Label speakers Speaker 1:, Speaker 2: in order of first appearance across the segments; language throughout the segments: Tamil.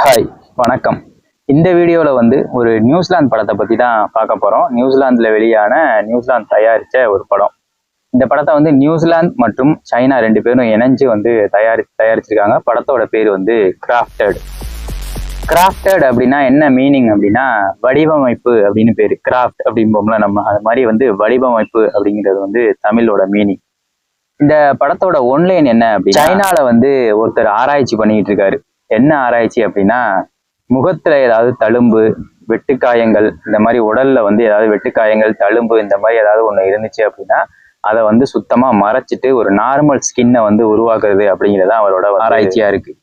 Speaker 1: ஹாய், வணக்கம். இந்த வீடியோவில் வந்து ஒரு நியூசிலாந்து படத்தை பற்றி தான் பார்க்க போகிறோம். நியூசிலாந்தில் வெளியான நியூசிலாந்து தயாரித்த ஒரு படம். இந்த படத்தை வந்து நியூசிலாந்து மற்றும் சைனா ரெண்டு பேரும் இணைஞ்சு வந்து தயாரிச்சிருக்காங்க. படத்தோட பேர் வந்து கிராஃப்டட். கிராஃப்டட் அப்படின்னா என்ன மீனிங் அப்படின்னா வடிவமைப்பு அப்படின்னு பேர். கிராஃப்ட் அப்படிம்போம்ல நம்ம, அது மாதிரி வந்து வடிவமைப்பு அப்படிங்கிறது வந்து தமிழோட மீனிங். இந்த படத்தோட ஒன்லைன் என்ன அப்படின்னா, சைனால வந்து ஒருத்தர் ஆராய்ச்சி பண்ணிட்டு இருக்காரு. என்ன ஆராய்ச்சி அப்படின்னா, முகத்துல ஏதாவது தழும்பு, வெட்டுக்காயங்கள், இந்த மாதிரி உடல்ல வந்து ஏதாவது வெட்டுக்காயங்கள், தழும்பு இந்த மாதிரி ஏதாவது ஒண்ணு இருந்துச்சு அப்படின்னா அதை வந்து சுத்தமா மறைச்சிட்டு ஒரு நார்மல் ஸ்கின்னை வந்து உருவாக்குறது அப்படிங்கிறதா அவரோட ஆராய்ச்சியா இருக்கு.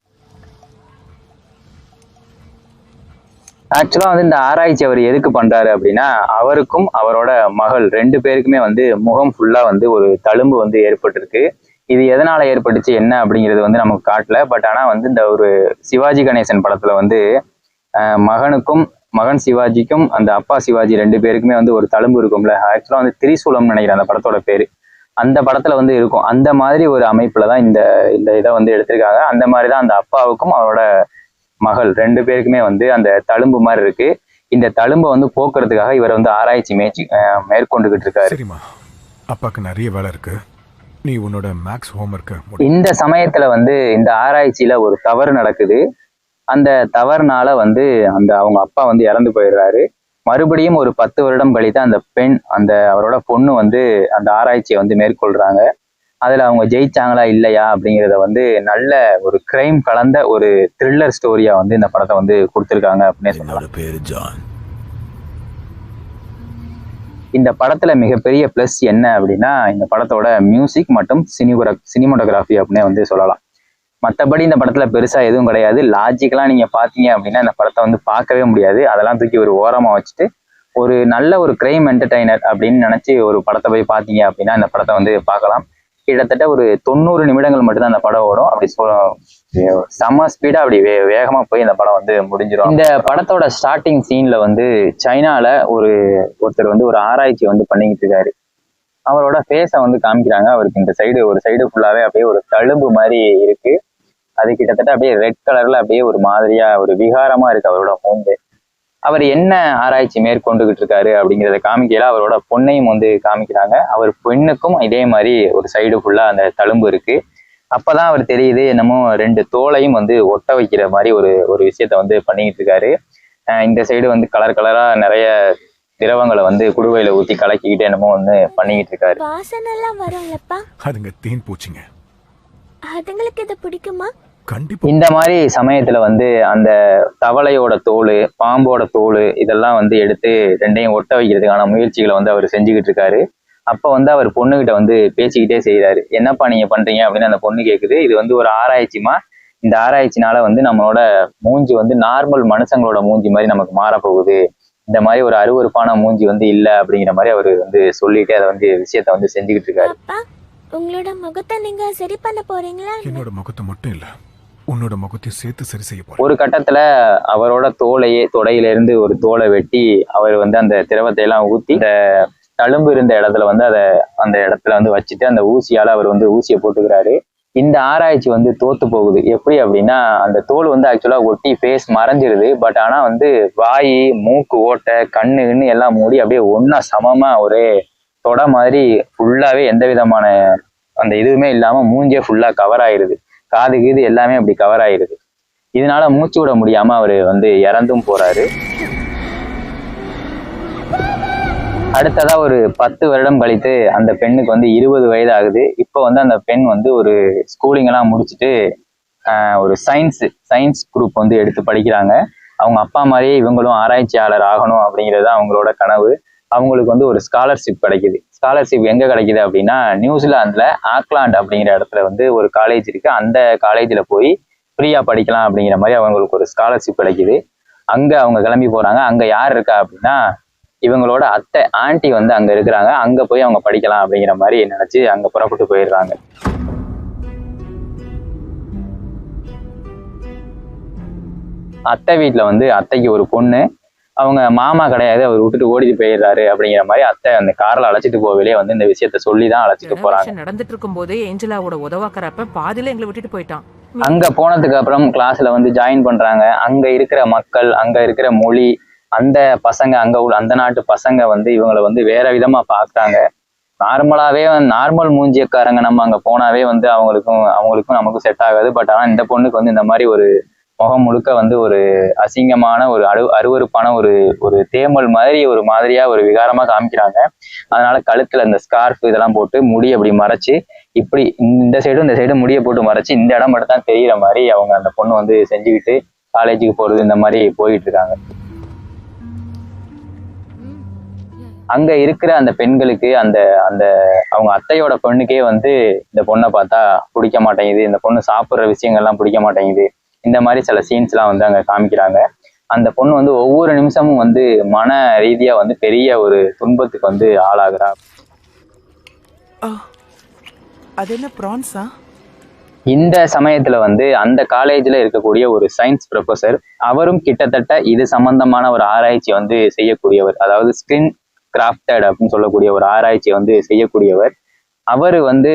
Speaker 1: ஆக்சுவலா வந்து இந்த ஆராய்ச்சி அவர் எதுக்கு பண்றாரு அப்படின்னா, அவருக்கும் அவரோட மகள் ரெண்டு பேருக்குமே வந்து முகம் ஃபுல்லா வந்து ஒரு தழும்பு வந்து ஏற்பட்டிருக்கு. இது எதனால ஏற்பட்டுச்சு என்ன அப்படிங்கிறது வந்து நமக்கு காட்டல. பட் ஆனா வந்து இந்த ஒரு சிவாஜி கணேசன் படத்துல வந்து மகன் சிவாஜிக்கும் அந்த அப்பா சிவாஜி ரெண்டு பேருக்குமே வந்து ஒரு தழும்பு இருக்கும்ல. ஆக்சுவலா வந்து திரிசூலம்னு நினைக்கிறேன் அந்த படத்தோட பேரு. அந்த படத்துல வந்து இருக்கும். அந்த மாதிரி ஒரு அமைப்புலதான் இந்த இதை வந்து எடுத்திருக்காங்க. அந்த மாதிரிதான் அந்த அப்பாவுக்கும் அவரோட மகள் ரெண்டு பேருக்குமே வந்து அந்த தழும்பு மாதிரி இருக்கு. இந்த தழும்பை வந்து போக்குறதுக்காக இவர் வந்து ஆராய்ச்சி மேற்கொண்டுகிட்டு இருக்காரு.
Speaker 2: சரிம்மா, அப்பாக்கு நிறைய வேலை இருக்கு, நீ உன்னோட மேக்ஸ் ஹோம்வொர்க்.
Speaker 1: இந்த சமயத்துல வந்து இந்த ஆராய்ச்சியில ஒரு தவறு நடக்குது. அந்த தவறுனால வந்து அவங்க அப்பா வந்து இறந்து போயிடுறாரு. மறுபடியும் ஒரு 10 வருடம் கழித்து அந்த பெண், அவரோட பொண்ணு வந்து அந்த ஆராய்ச்சியை வந்து மேற்கொள்றாங்க. அதுல அவங்க ஜெயிச்சாங்களா இல்லையா அப்படிங்கிறத வந்து நல்ல ஒரு கிரைம் கலந்த ஒரு த்ரில்லர் ஸ்டோரியா வந்து இந்த படத்தை வந்து கொடுத்துருக்காங்க அப்படின்னு சொல்லலாம். இந்த படத்துல மிகப்பெரிய பிளஸ் என்ன அப்படின்னா, இந்த படத்தோட மியூசிக் மற்றும் சினிமோட்டோகிராஃபி அப்படின்னு வந்து சொல்லலாம். மற்றபடி இந்த படத்துல பெருசா எதுவும் கிடையாது. லாஜிக்கலா நீங்க பாத்தீங்க அப்படின்னா இந்த படத்தை வந்து பார்க்கவே முடியாது. அதெல்லாம் தூக்கி ஒரு ஓரமா வச்சுட்டு ஒரு நல்ல ஒரு கிரைம் என்டர்டைனர் அப்படின்னு நினைச்சு ஒரு படத்தை போய் பாத்தீங்க அப்படின்னா இந்த படத்தை வந்து பார்க்கலாம். கிட்டத்தட்ட ஒரு 90 நிமிடங்கள் மட்டும்தான் அந்த படம் ஓடும். அப்படி செம ஸ்பீடா அப்படி வேகமா போய் இந்த படம் வந்து முடிஞ்சிடும். இந்த படத்தோட ஸ்டார்டிங் சீன்ல வந்து சைனால ஒருத்தர் வந்து ஒரு ஆராய்ச்சி வந்து பண்ணிக்கிட்டு இருக்காரு. அவரோட ஃபேஸை வந்து காமிக்கிறாங்க. அவருக்கு இந்த ஒரு சைடு ஃபுல்லாவே அப்படியே ஒரு தழும்பு மாதிரி இருக்கு. அது கிட்டத்தட்ட அப்படியே ரெட் கலர்ல அப்படியே ஒரு மாதிரியா ஒரு விகாரமா இருக்கு அவரோட மூஞ்சு. அவர் என்ன ஆராய்ச்சி மேற்கொண்டுகிட்டு இருக்காரு அப்படிங்கிறத காமிக்கல. அவரோட பொண்ணையும் வந்து காமிக்கிறாங்க. அவர் பெண்ணுக்கும் இதே மாதிரி ஒரு சைடு ஃபுல்லா அந்த தழும்பு இருக்கு. அப்பதான் அவர் தெரியுது என்னமோ 2 தோலையும் வந்து ஒட்ட வைக்கிற மாதிரி ஒரு விஷயத்த வந்து பண்ணிக்கிட்டு இருக்காரு. இந்த சைடு வந்து கலர் கலரா நிறைய திரவங்களை வந்து குடுவையில ஊத்தி கலக்கிக்கிட்டு என்னமோ வந்து பண்ணிக்கிட்டு இருக்காரு.
Speaker 3: வாசனை எல்லாம் வரும்லப்பா,
Speaker 2: அதுங்க தேன் பூச்சிங்க.
Speaker 3: அதுங்களுக்கு இது பிடிக்குமா?
Speaker 1: இந்த மாதிரி சமயத்துல வந்து அந்த தவளையோட தோல், பாம்போட தோல் இதெல்லாம் வந்து எடுத்து ரெண்டையும் ஒட்ட வைக்கிறதுக்கான முயற்சிகளை வந்து அவர் செஞ்சுக்கிட்டு இருக்காரு. அப்ப வந்து அவர் பொண்ணுகிட்ட வந்து பேசிக்கிட்டே செய்யறாரு. என்னப்பா நீங்க பண்றீங்க அப்படின்னு அந்த பொண்ணு கேக்குது. இது வந்து ஒரு ஆராய்ச்சிமா, இந்த ஆராய்ச்சினால வந்து நம்மளோட மூஞ்சி வந்து நார்மல் மனுஷங்களோட மூஞ்சி மாதிரி நமக்கு மாறப்போகுது. இந்த மாதிரி ஒரு அருவருப்பான மூஞ்சி வந்து இல்ல அப்படிங்கிற மாதிரி அவர் வந்து சொல்லிட்டு அதை வந்து விஷயத்த வந்து செஞ்சுக்கிட்டு இருக்காரு.
Speaker 3: உங்களோட முகத்தை நீங்க சரி பண்ண போறீங்களா?
Speaker 2: என்னோட முகத்தை மட்டும் இல்ல, உன்னோட முகத்தையும் சேர்த்து சரி செய்ய போறேன்.
Speaker 1: ஒரு கட்டத்துல அவரோட தொடையில இருந்து ஒரு தோலை வெட்டி அவர் வந்து அந்த திரவத்தை எல்லாம் ஊத்தி இந்த தழும்பு இருந்த இடத்துல வந்து அந்த இடத்துல வந்து வச்சுட்டு அந்த ஊசியால அவர் வந்து ஊசியை போட்டுக்கிறாரு. இந்த ஆராய்ச்சி வந்து தோத்து போகுது. எப்படி அப்படின்னா, அந்த தோல் வந்து ஆக்சுவலா ஒட்டி ஃபேஸ் மறைஞ்சிருது. பட் ஆனா வந்து வாய், மூக்கு ஓட்டை, கண்ணு எல்லாம் மூடி அப்படியே ஒன்னா சமமா ஒரே தொடை மாதிரி ஃபுல்லாவே எந்த விதமான அந்த இதுவுமே இல்லாம மூஞ்சே ஃபுல்லா கவர் ஆயிருது. காது கீது எல்லாமே அப்படி கவர் ஆயிருது. இதனால மூச்சு விட முடியாம அவரு வந்து இறந்தும் போறாரு. அடுத்ததா ஒரு 10 வருடம் கழித்து அந்த பெண்ணுக்கு வந்து 20 வயது ஆகுது. இப்போ வந்து அந்த பெண் வந்து ஒரு ஸ்கூலிங் எல்லாம் முடிச்சுட்டு ஒரு சயின்ஸ் குரூப் வந்து எடுத்து படிக்கிறாங்க. அவங்க அப்பா மாதிரியே இவங்களும் ஆராய்ச்சியாளர் ஆகணும் அப்படிங்கிறது தான் அவங்களோட கனவு. அவங்களுக்கு வந்து ஒரு ஸ்காலர்ஷிப் கிடைக்குது. ஸ்காலர்ஷிப் எங்க கிடைக்குது அப்படின்னா, நியூசிலாந்துல ஆக்லாண்ட் அப்படிங்கிற இடத்துல வந்து ஒரு காலேஜ் இருக்கு. அந்த காலேஜ்ல போய் ஃப்ரீயா படிக்கலாம் அப்படிங்கிற மாதிரி அவங்களுக்கு ஒரு ஸ்காலர்ஷிப் கிடைக்குது. அங்க அவங்க கிளம்பி போறாங்க. அங்க யார் இருக்கா அப்படின்னா, இவங்களோட அத்தை ஆண்டி வந்து அங்க இருக்கிறாங்க. அங்க போய் அவங்க படிக்கலாம் அப்படிங்கிற மாதிரி நினைச்சு அங்க புறப்பட்டு போயிடுறாங்க. அத்தை வீட்டுல வந்து அத்தைக்கு ஒரு பொண்ணு, அவங்க மாமா கிடையாது, அவர் விட்டுட்டு ஓடிட்டு போயிடுறாரு அப்படிங்கிற மாதிரி அத்தை அந்த கார்ல அழைச்சிட்டு போகவே வந்து இந்த விஷயத்த சொல்லிதான் அழைச்சிட்டு போறாங்க.
Speaker 4: நடந்துட்டு இருக்கும் போதே ஏஞ்சலாவோட உதவாக்கறப்ப பாதியில எங்களை விட்டுட்டு போயிட்டான்.
Speaker 1: அங்க போனதுக்கு அப்புறம் கிளாஸ்ல வந்து ஜாயின் பண்றாங்க. அங்க இருக்கிற மக்கள், அங்க இருக்கிற மொழி, அந்த பசங்க அங்க உள்ள அந்த நாட்டு பசங்க வந்து இவங்களை வந்து வேற விதமா பாக்குறாங்க. நார்மலாவே நார்மல் மூஞ்சியக்காரங்க நம்ம அங்க போனாவே வந்து அவங்களுக்கும் நமக்கும் செட் ஆகாது. பட் ஆனா இந்த பொண்ணுக்கு வந்து இந்த மாதிரி ஒரு முகம் முழுக்க வந்து ஒரு அசிங்கமான ஒரு அருவருப்பான ஒரு ஒரு தேமல் மாதிரி ஒரு மாதிரியா ஒரு விகாரமா காமிக்கிறாங்க. அதனால கழுத்துல இந்த ஸ்கார்ஃப் இதெல்லாம் போட்டு முடி அப்படி மறைச்சு இப்படி இந்த சைடும் முடியை போட்டு மறைச்சு இந்த இடம் மட்டும் தான் தெரியிற மாதிரி அவங்க அந்த பொண்ணு வந்து செஞ்சுக்கிட்டு காலேஜுக்கு போறது இந்த மாதிரி போயிட்டு இருக்காங்க. அங்க இருக்கிற அந்த பெண்களுக்கு அந்த அந்த அவங்க அத்தையோட பொண்ணுக்கே வந்து இந்த பொண்ணை பார்த்தா பிடிக்க மாட்டேங்குது, இந்த பொண்ணு சாப்பிட்ற விஷயங்கள்லாம் பிடிக்க மாட்டேங்குது. இந்த மாதிரி சில சீன்ஸ் எல்லாம் வந்து அங்க காமிக்கிறாங்க. அந்த பொண்ணு வந்து ஒவ்வொரு நிமிஷமும் வந்து மன ரீதியா வந்து பெரிய ஒரு துன்பத்துக்கு வந்து ஆளாகிறா.
Speaker 4: அது என்ன ப்ரான்ஸா?
Speaker 1: இந்த சமயத்துல வந்து அந்த காலேஜ்ல இருக்கக்கூடிய ஒரு சயின்ஸ் ப்ரொஃபசர், அவரும் கிட்டத்தட்ட இது சம்பந்தமான ஒரு ஆராய்ச்சி வந்து செய்யக்கூடியவர். அதாவது ஸ்கின் கிராஃப்டட் அப்படின்னு சொல்லக்கூடிய ஒரு ஆராய்ச்சி வந்து செய்யக்கூடியவர். அவரு வந்து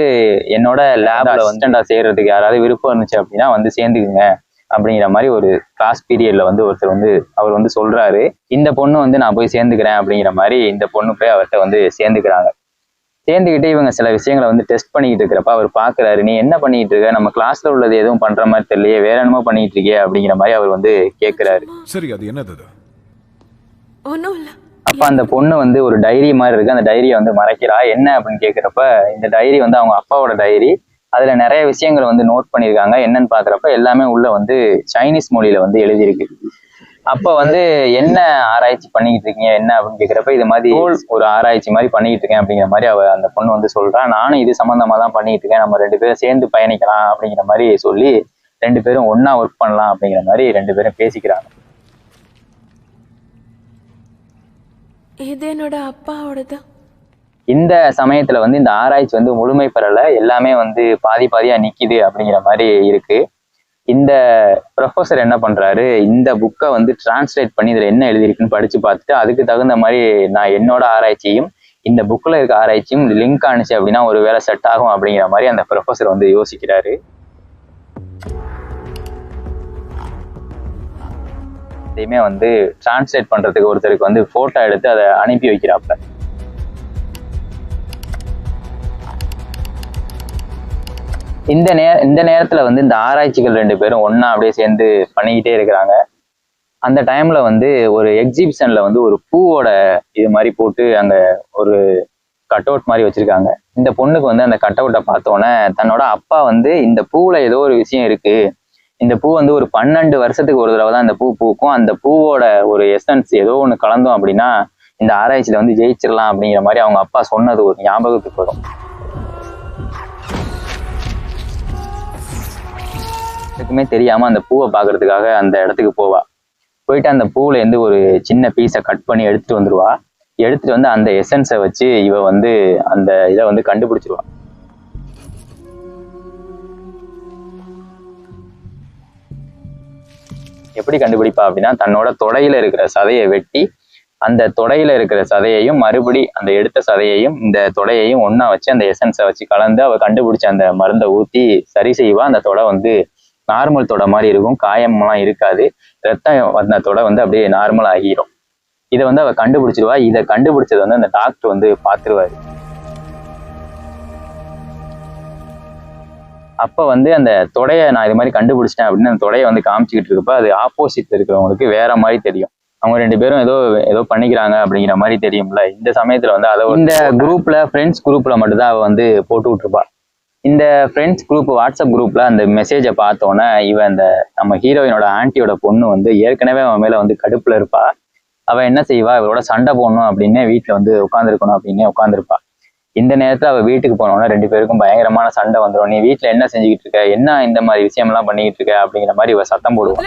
Speaker 1: என்னோட லேப்ல வந்து சேர்றதுக்கு யாராவது விருப்பம் இருந்துச்சு அப்படின்னா வந்து சேர்ந்துக்குங்க அப்படிங்கிற மாதிரி ஒரு கிளாஸ் பீரியட்ல வந்து ஒருத்தர் வந்து அவர் வந்து சொல்றாரு. இந்த பொண்ணு வந்து நான் போய் சேர்ந்துக்கிறேன் அப்படிங்கிற மாதிரி இந்த பொண்ணு போய் அவர்கிட்ட வந்து சேர்ந்துக்கிறாங்க. சேர்ந்துக்கிட்டு இவங்க சில விஷயங்களை வந்து டெஸ்ட் பண்ணிக்கிட்டு இருக்கிறப்ப அவர் பாக்குறாரு, நீ என்ன பண்ணிட்டு இருக்க, நம்ம கிளாஸ்ல உள்ளது எதுவும் பண்ற மாதிரி தெரியலையே, வேற என்னமோ பண்ணிட்டு இருக்கே அப்படிங்கிற மாதிரி அவர் வந்து கேட்கிறாரு.
Speaker 2: சரி, அது என்னது?
Speaker 3: ஒன்றும் இல்லை.
Speaker 1: அப்ப அந்த பொண்ணு வந்து ஒரு டைரி மாதிரி இருக்கு, அந்த டைரியை வந்து மறைக்கிறா. என்ன அப்படின்னு கேட்கிறப்ப இந்த டைரி வந்து அவங்க அப்பாவோட டைரி. அதுல நிறைய விஷயங்கள் வந்து நோட் பண்ணியிருக்காங்க. என்னன்னு பாக்குறப்ப எல்லாமே உள்ள வந்து சைனீஸ் மொழியில வந்து எழுதியிருக்கு. அப்ப வந்து என்ன ஆராய்ச்சி பண்ணிக்கிட்டு இருக்கீங்க என்ன அப்படின்னு கேட்கிறப்ப இது மாதிரி ஒரு ஆராய்ச்சி மாதிரி பண்ணிக்கிட்டு இருக்கேன் அப்படிங்கிற மாதிரி அந்த பொண்ணு வந்து சொல்றா. நானும் இது சம்பந்தமா தான் பண்ணிட்டு இருக்கேன், நம்ம 2 பேரும் சேர்ந்து பயணிக்கலாம் அப்படிங்கிற மாதிரி சொல்லி 2 பேரும் ஒன்னா ஒர்க் பண்ணலாம் அப்படிங்கிற மாதிரி 2 பேரும் பேசிக்கிறாங்க.
Speaker 3: இது என்னோட அப்பாவோடது.
Speaker 1: இந்த சமயத்துல வந்து இந்த ஆராய்ச்சி வந்து முழுமை பெறல, எல்லாமே வந்து பாதி பாதியா நிக்குது அப்படிங்கிற மாதிரி இருக்கு. இந்த ப்ரொஃபஸர் என்ன பண்றாரு, இந்த புக்கை வந்து டிரான்ஸ்லேட் பண்ணி இதுல என்ன எழுதியிருக்குன்னு படிச்சு பார்த்துட்டு அதுக்கு தகுந்த மாதிரி நான் என்னோட ஆராய்ச்சியும் இந்த புக்ல இருக்க ஆராய்ச்சியும் லிங்க் ஆனிச்சு அப்படின்னா ஒரு வேலை செட் ஆகும் அப்படிங்கிற மாதிரி அந்த ப்ரொஃபஸர் வந்து யோசிக்கிறாரு. இதையுமே வந்து டிரான்ஸ்லேட் பண்றதுக்கு ஒருத்தருக்கு வந்து போட்டோ எடுத்து அதை அனுப்பி வைக்கிறாப்ல. இந்த நேரத்துல வந்து இந்த ஆராய்ச்சிகள் 2 பேரும் ஒன்னா அப்படியே சேர்ந்து பண்ணிக்கிட்டே இருக்கிறாங்க. அந்த டைம்ல வந்து ஒரு எக்ஸிபிஷன்ல வந்து ஒரு பூவோட இது மாதிரி போட்டு அங்க ஒரு கட் அவுட் மாதிரி வச்சிருக்காங்க. இந்த பொண்ணுக்கு வந்து அந்த கட் அவுட்டை பார்த்தோன்னே தன்னோட அப்பா வந்து இந்த பூவுல ஏதோ ஒரு விஷயம் இருக்கு, இந்த பூ வந்து ஒரு 12 வருஷத்துக்கு ஒரு தடவை தான் இந்த பூ பூக்கும், அந்த பூவோட ஒரு எசன்ஸ் ஏதோ ஒன்று கலந்தோம் அப்படின்னா இந்த ஆராய்ச்சியில வந்து ஜெயிச்சிடலாம் அப்படிங்கிற மாதிரி அவங்க அப்பா சொன்னது ஒரு ஞாபகத்துக்கு வரும். எதுக்குமே தெரியாம அந்த பூவை பாக்குறதுக்காக அந்த இடத்துக்கு போயிட்டு அந்த பூவுல இருந்து ஒரு சின்ன பீஸை கட் பண்ணி எடுத்துட்டு வந்துருவா. எடுத்துட்டு வந்து அந்த எசன்ஸை வச்சு இவ வந்து அந்த இதை வந்து கண்டுபிடிச்சிருவா. எப்படி கண்டுபிடிப்பா அப்படின்னா தன்னோட தொடையில இருக்கிற சதையை வெட்டி அந்த தொடையில இருக்கிற சதையையும் மறுபடி அந்த எடுத்த சதையையும் இந்த தொடையையும் ஒன்னா வச்சு அந்த எசன்ஸை வச்சு கலந்து அவ கண்டுபிடிச்ச அந்த மருந்தை ஊத்தி சரி செய்வா. அந்த தொடை வந்து நார்மல் தொடை மாதிரி இருக்கும், காயம்லாம் இருக்காது, ரத்தம் அந்த தொடை வந்து அப்படியே நார்மல் ஆகிரும். இதை வந்து அவ கண்டுபிடிச்சிருவா. இதை கண்டுபிடிச்சது வந்து அந்த டாக்டர் வந்து பார்த்துருவாரு. அப்ப வந்து அந்த தொடையை நான் இது மாதிரி கண்டுபிடிச்சிட்டேன் அப்படின்னு அந்த தொடையை வந்து காமிச்சிக்கிட்டு இருக்கப்ப அது ஆப்போசிட்ல இருக்கிறவங்களுக்கு வேற மாதிரி தெரியும். அவங்க 2 பேரும் ஏதோ பண்ணிக்கிறாங்க அப்படிங்கிற மாதிரி தெரியும்ல. இந்த சமயத்துல வந்து அதை இந்த குரூப்ல ஃப்ரெண்ட்ஸ் குரூப்ல மட்டும்தான் அவ வந்து போட்டு விட்டுருப்பா. இந்த ஃப்ரெண்ட்ஸ் குரூப் வாட்ஸ்அப் குரூப்ல அந்த மெசேஜை பார்த்தோன்னே இவன் இந்த நம்ம ஹீரோயினோட ஆன்ட்டியோட பொண்ணு வந்து ஏற்கனவே அவன் மேல வந்து கடுப்புல இருப்பா. அவ என்ன செய்வா, இவரோட சண்டை போடணும் அப்படின்னு வீட்டுல வந்து உட்காந்துருக்கணும் அப்படின்னு உட்காந்துருப்பா. இந்த நேரத்துல அவ வீட்டுக்கு போனோம்னா 2 பேருக்கும் பயங்கரமான சண்டை வந்துடும். நீ வீட்டுல என்ன செஞ்சுக்கிட்டு இருக்க, என்ன இந்த மாதிரி விஷயம் எல்லாம் பண்ணிக்கிட்டு இருக்க அப்படிங்கிற மாதிரி இவ சத்தம் போடுவா.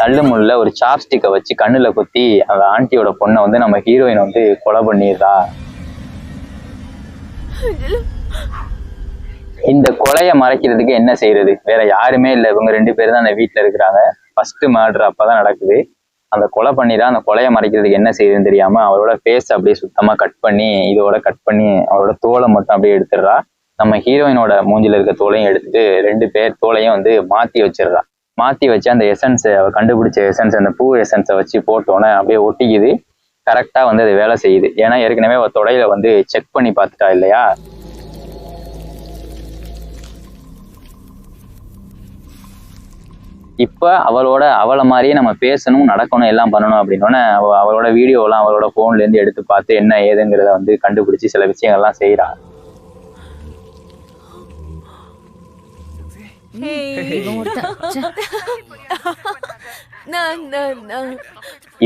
Speaker 1: தள்ளு முள்ள ஒரு சாப்ஸ்டிக்கை வச்சு கண்ணுல குத்தி அந்த ஆண்டியோட பொண்ணை வந்து நம்ம ஹீரோயின் வந்து கொலை பண்ணிடுறா. இந்த கொலையை மறைக்கிறதுக்கு என்ன செய்யறது, வேற யாருமே இல்லை, இவங்க 2 பேரும் தான் அந்த வீட்டுல இருக்கிறாங்க. ஃபர்ஸ்ட் மர்டர் அப்பதான் நடக்குது. அந்த கொலை பண்ணிடுறா. அந்த கொலையை மறைக்கிறதுக்கு என்ன செய்யுதுன்னு தெரியாம அவரோட ஃபேஸ் அப்படியே சுத்தமா கட் பண்ணி இதோட கட் பண்ணி அவரோட தோலை மட்டும் அப்படியே எடுத்துடுறா. நம்ம ஹீரோயினோட மூஞ்சில இருக்க தோலையும் எடுத்துட்டு 2 பேர் தோலையும் வந்து மாத்தி வச்சிடுறா. மாத்தி வச்சு அந்த எசன்ஸை கண்டுபிடிச்ச எசன்ஸ் அந்த பூ எசன்ஸை வச்சு போட்டோன்னே அப்படியே ஒட்டிக்குது. கரெக்டா வந்து அது வேலை செய்யுது. ஏன்னா ஏற்கனவே அவ தொடையில வந்து செக் பண்ணி பார்த்துட்டா இல்லையா. இப்ப அவளை மாதிரியே நம்ம பேசணும், நடக்கணும், எல்லாம் பண்ணணும் அப்படின்னோடனே அவளோட வீடியோலாம் அவளோட போன்ல இருந்து எடுத்து பார்த்து என்ன ஏதுங்கிறத வந்து கண்டுபிடிச்சு சில விஷயங்கள்லாம் செய்யறா.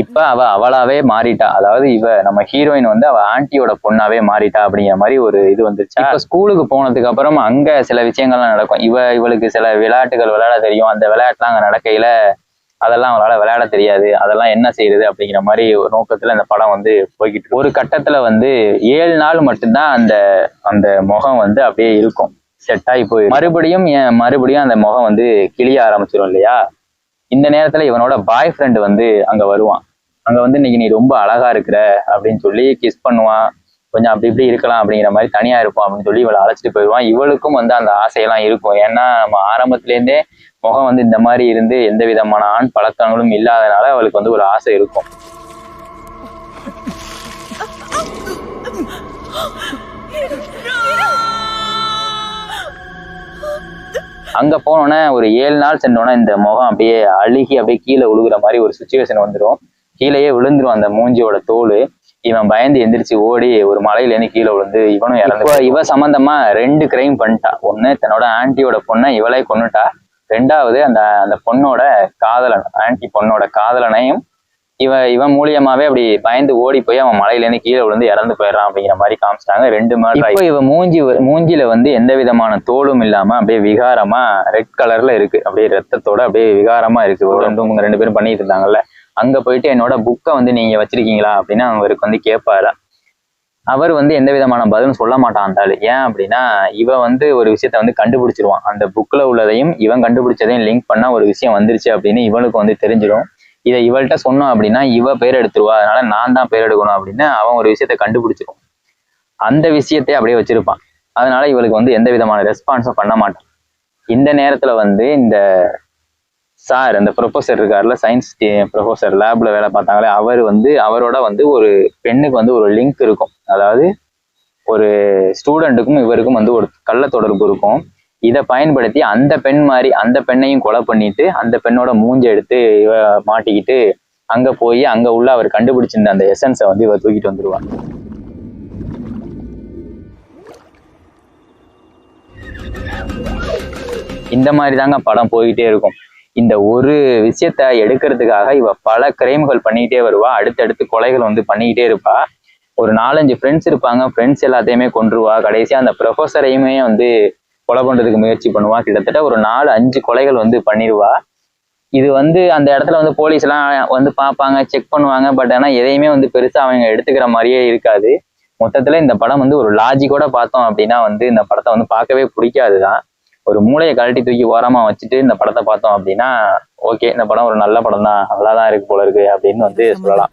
Speaker 1: இப்ப அவளாவே மாறிட்டா. அதாவது நம்ம ஹீரோயின் வந்து அவ ஆன்ட்டியோட பொண்ணாவே மாறிட்டா அப்படிங்கிற மாதிரி ஒரு இது வந்துருச்சு. இப்ப ஸ்கூலுக்கு போனதுக்கு அப்புறம் அங்க சில விஷயங்கள்லாம் நடக்கும். இவளுக்கு சில விளையாட்டுகள் விளையாட தெரியும். அந்த விளையாட்டுலாம் அங்க நடக்கையில அதெல்லாம் அவளால விளையாட தெரியாது. அதெல்லாம் என்ன செய்யுது அப்படிங்கிற மாதிரி ஒரு நோக்கத்துல இந்த படம் வந்து போய்கிட்டு ஒரு கட்டத்துல வந்து 7 நாள் மட்டும்தான் அந்த முகம் வந்து அப்படியே இருக்கும், செட் ஆகி போய் மறுபடியும் அந்த முகம் வந்து கிளிய ஆரம்பிச்சிடும் இல்லையா. இந்த நேரத்துல இவனோட பாய் ஃப்ரெண்டு வந்து அங்க வருவான். அங்க வந்து இன்னைக்கு நீ ரொம்ப அழகா இருக்கிற அப்படின்னு சொல்லி கிஸ் பண்ணுவான். கொஞ்சம் அப்படி இப்படி இருக்கலாம் அப்படிங்கிற மாதிரி தனியா இருப்போம் அப்படின்னு சொல்லி இவளை அழைச்சிட்டு போயிடுவான். இவளுக்கும் வந்து அந்த ஆசையெல்லாம் இருக்கும். ஏன்னா நம்ம ஆரம்பத்திலேருந்தே முகம் வந்து இந்த மாதிரி இருந்து எந்த விதமான ஆண் பழக்கங்களும் இல்லாதனால அவளுக்கு வந்து ஒரு ஆசை இருக்கும். அங்க போனோன்னே ஒரு 7 நாள் சென்றோன்னா இந்த முகம் அப்படியே அழுகி அப்படியே கீழே விழுகுற மாதிரி ஒரு சுச்சுவேஷன் வந்துடும். கீழேயே விழுந்துரும் அந்த மூஞ்சியோட தோல். இவன் பயந்து எந்திரிச்சு ஓடி ஒரு மலையிலேருந்து கீழே விழுந்து இவனும் இறந்து. இவ சம்பந்தமா 2 கிரைம் பண்ணிட்டா. ஒண்ணு தன்னோட ஆன்ட்டியோட பொண்ணை இவளே கொன்னுட்டா. 2வது அந்த பொண்ணோட காதலன், ஆன்ட்டி பொண்ணோட காதலனையும் இவன் மூலியமாவே அப்படி பயந்து ஓடி போய் அவன் மலையிலேருந்து கீழே விழுந்து இறந்து போயிடறான் அப்படிங்கிற மாதிரி காமிச்சிட்டாங்க. 2 மர்டர். இப்போ இவன் மூஞ்சில வந்து எந்த விதமான தோலும் இல்லாம அப்படியே விகாரமா ரெட் கலர்ல இருக்கு. அப்படியே ரத்தத்தோட அப்படியே விகாரமா இருக்கு. 2 பேரும் பண்ணிட்டு இருந்தாங்கல்ல. அங்க போயிட்டு என்னோட புக்கை வந்து நீங்க வச்சிருக்கீங்களா அப்படின்னு அவருக்கு வந்து கேட்பாரு. அவர் வந்து எந்த விதமான பதிலும் சொல்ல மாட்டான் அந்த ஆளு. ஏன் அப்படின்னா இவ வந்து ஒரு விஷயத்த வந்து கண்டுபிடிச்சிருவான். அந்த புக்ல உள்ளதையும் இவன் கண்டுபிடிச்சதையும் லிங்க் பண்ணா ஒரு விஷயம் வந்துருச்சு அப்படின்னு இவனுக்கு வந்து தெரிஞ்சிடும். இதை இவள்கிட்ட சொன்னோம் அப்படின்னா இவ பேர் எடுத்துருவா. அதனால நான் தான் பேர் எடுக்கணும் அப்படின்னு அவன் ஒரு விஷயத்த கண்டுபிடிச்சிருவான். அந்த விஷயத்தையே அப்படியே வச்சிருப்பான். அதனால இவளுக்கு வந்து எந்த விதமான ரெஸ்பான்ஸும் பண்ண மாட்டான். இந்த நேரத்துல வந்து இந்த சார், அந்த ப்ரொஃபஸர் இருக்காருல்ல, சயின்ஸ் ப்ரொஃபஸர், லேப்ல வேலை பார்த்தாங்களே, அவரோட வந்து ஒரு பெண்ணுக்கு வந்து ஒரு லிங்க் இருக்கும். அதாவது ஒரு ஸ்டூடெண்ட்டுக்கும் இவருக்கும் வந்து ஒரு கள்ள தொடர்பு இருக்கும். இதை பயன்படுத்தி அந்த பெண்ணையும் கொலை பண்ணிட்டு அந்த பெண்ணோட மூஞ்சை எடுத்து இவ மாட்டிக்கிட்டு அங்க போய் அங்க உள்ள அவர் கண்டுபிடிச்சிருந்த அந்த எசன்ஸை வந்து இவ தூக்கிட்டு வந்துருவாங்க. இந்த மாதிரி தாங்க படம் போயிட்டே இருக்கும். இந்த ஒரு விஷயத்த எடுக்கிறதுக்காக இவ பல கிரைம்கள் பண்ணிக்கிட்டே வருவா. அடுத்தடுத்து கொலைகள் வந்து பண்ணிக்கிட்டே இருப்பா. ஒரு 4-5 ஃப்ரெண்ட்ஸ் இருப்பாங்க. ஃப்ரெண்ட்ஸ் எல்லாத்தையுமே கொன்றுவா. கடைசியா அந்த ப்ரொஃபஸரையுமே வந்து கொலை பண்றதுக்கு முயற்சி பண்ணுவா. கிட்டத்தட்ட ஒரு 4-5 கொலைகள் வந்து பண்ணிடுவா. இது வந்து அந்த இடத்துல வந்து போலீஸ் எல்லாம் வந்து பார்ப்பாங்க, செக் பண்ணுவாங்க. பட் ஆனா எதையுமே வந்து பெருசா அவங்க எடுத்துக்கிற மாதிரியே இருக்காது. மொத்தத்துல இந்த படம் வந்து ஒரு லாஜிக்கோட பார்த்தோம் அப்படின்னா வந்து இந்த படத்தை வந்து பார்க்கவே பிடிக்காதுதான். ஒரு மூளையை கழட்டி தூக்கி ஓரமா வச்சுட்டு இந்த படத்தை பார்த்தோம் அப்படின்னா ஓகே, இந்த படம் ஒரு நல்ல படம் தான், நல்லாதான் இருக்கு போல இருக்கு அப்படின்னு வந்து சொல்லலாம்.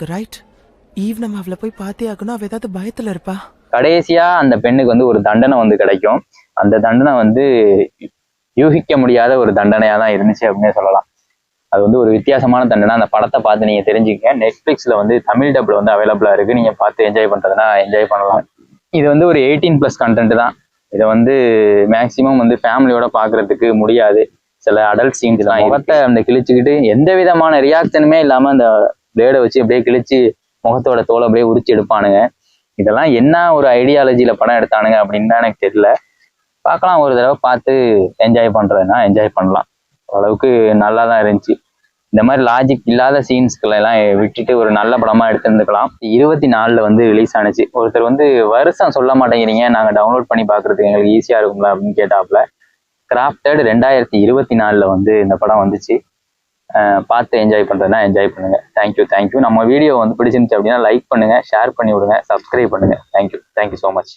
Speaker 4: நம்ம அவளை போய் பார்த்தே ஆகணும். அவ ஏதாவது பயத்துல இருப்பா.
Speaker 1: கடைசியா அந்த பெண்ணுக்கு வந்து ஒரு தண்டனை வந்து கிடைக்கும். அந்த தண்டனை வந்து யூகிக்க முடியாத ஒரு தண்டனையா தான் இருந்துச்சு அப்படின்னு சொல்லலாம். அது வந்து ஒரு வித்தியாசமான தண்டனை. அந்த படத்தை பார்த்து நீங்க தெரிஞ்சுக்கங்க. நெட்ஃபிளிக்ஸ்ல வந்து தமிழ் டப்ல வந்து அவைலபிளா இருக்கு. நீங்க பார்த்து என்ஜாய் பண்றதுன்னா என்ஜாய் பண்ணலாம். இது வந்து ஒரு 18+ கண்டென்ட் தான். இதை வந்து மேக்சிமம் வந்து ஃபேமிலியோட பாக்குறதுக்கு முடியாது. சில அடல்ட் சீன்ஸ் தான். முகத்தை அந்த கிழிச்சுக்கிட்டு எந்த விதமான ரியாக்ஷனுமே இல்லாம அந்த பிளேடை வச்சு அப்படியே கிழிச்சு முகத்தோட தோலை அப்படியே உரிச்சு எடுப்பானுங்க. இதெல்லாம் என்ன ஒரு ஐடியாலஜியில படம் எடுத்தானுங்க அப்படின்னு தான் எனக்கு தெரியல. பார்க்கலாம், ஒரு தடவை பார்த்து என்ஜாய் பண்றதுன்னா என்ஜாய் பண்ணலாம். ஓரளவுக்கு நல்லா தான் இருந்துச்சு. இந்த மாதிரி லாஜிக் இல்லாத சீன்ஸ்களை எல்லாம் விட்டுட்டு ஒரு நல்ல படமா எடுத்துருந்துக்கலாம். 24 வந்து ரிலீஸ் ஆனிச்சு. ஒருத்தர் வந்து வருஷம் சொல்ல மாட்டேங்கிறீங்க, நாங்க டவுன்லோட் பண்ணி பாக்குறதுக்கு எங்களுக்கு ஈஸியா இருக்கும்ல அப்படின்னு கேட்டாப்ல. கிராஃப்டட் 2024 வந்து இந்த படம் வந்துச்சு. பார்த்து என்ஜாய் பண்றதுன்னா என்ஜாய் பண்ணுங்க. தேங்க்யூ. நம்ம வீடியோ வந்து பிடிச்சிருந்துச்சு அப்படின்னா லைக் பண்ணுங்க, ஷேர் பண்ணி விடுங்க, சப்ஸ்கிரைப் பண்ணுங்க. Thank you so much.